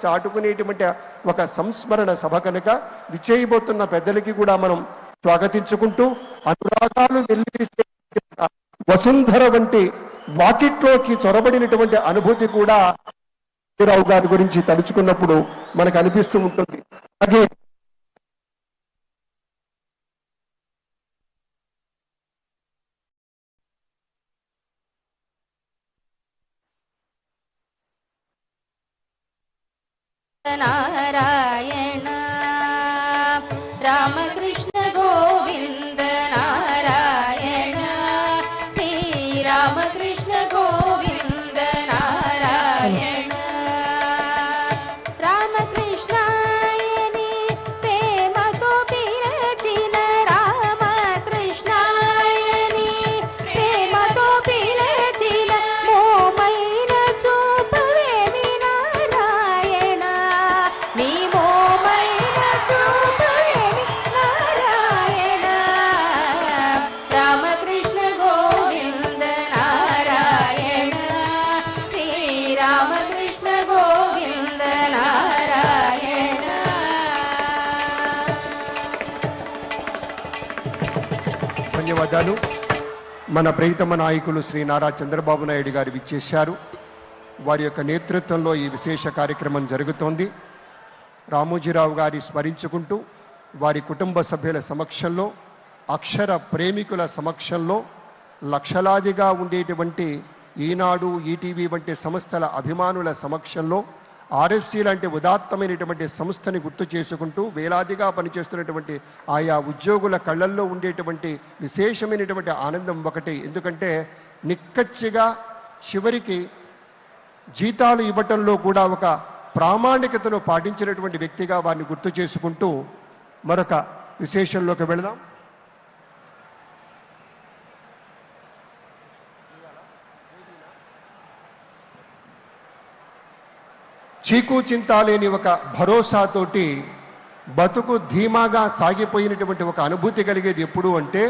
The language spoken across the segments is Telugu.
చాటుకునేటువంటి ఒక సంస్మరణ సభ కనుక విచేయబోతున్న పెద్దలకి కూడా మనం స్వాగతించుకుంటూ అనురాగాలు వెల్లివిరిసే వసుంధర వంటి వాకిట్లోకి చొరబడినటువంటి అనుభూతి కూడా రావు గారి గురించి తలుచుకున్నప్పుడు మనకు అనిపిస్తూ ఉంటుంది. అలాగే నారాయణ రామకృష్ణ గోవింద నారాయణ శ్రీ రామకృష్ణ గోవింద నారాయణ రామకృష్ణాయని ప్రేమతో పిలచిన రామకృష్ణాయని ప్రేమతో పిలచిన మోమైన చూపవేమి నారాయణ నీ మోమైన చూపవేమి నారాయణ రామకృష్ణ గోవింద నారాయణ శ్రీ రామకృష్ణ గోవింద నారాయణ. ధన్యవాదాలు. మన ప్రియతమ నాయకులు శ్రీ నారా చంద్రబాబు నాయుడు గారు విచ్చేశారు. వారి యొక్క నేతృత్వంలో ఈ విశేష కార్యక్రమం జరుగుతోంది. రామోజీరావు గారి స్మరించుకుంటూ వారి కుటుంబ సభ్యుల సమక్షంలో, అక్షర ప్రేమికుల సమక్షంలో, లక్షలాదిగా ఉండేటువంటి ఈనాడు, ఈటీవీ వంటి సంస్థల అభిమానుల సమక్షంలో, ఆర్ఎఫ్సి లాంటి ఉదాత్తమైనటువంటి సంస్థని గుర్తు చేసుకుంటూ వేలాదిగా పనిచేస్తున్నటువంటి ఆయా ఉద్యోగుల కళ్ళల్లో ఉండేటువంటి విశేషమైనటువంటి ఆనందం ఒకటి. ఎందుకంటే నిక్కచ్చిగా చివరికి జీతాలు ఇవ్వటంలో కూడా ఒక ప్రామాణికతను పాటించినటువంటి వ్యక్తిగా వారిని గుర్తు చేసుకుంటూ మరొక విశేషంలోకి వెళదాం. చీకు చింత లేని ఒక భరోసాతోటి బతుకు ధీమాగా సాగిపోయినటువంటి ఒక అనుభూతి కలిగేది ఎప్పుడు అంటే,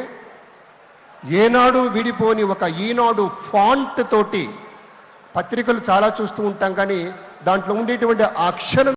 ఏనాడు విడిపోని ఒక ఈనాడు ఫాంట్ తోటి పత్రికలు చాలా చూస్తూ ఉంటాం, కానీ దాంట్లో ఉండేటువంటి అక్షరం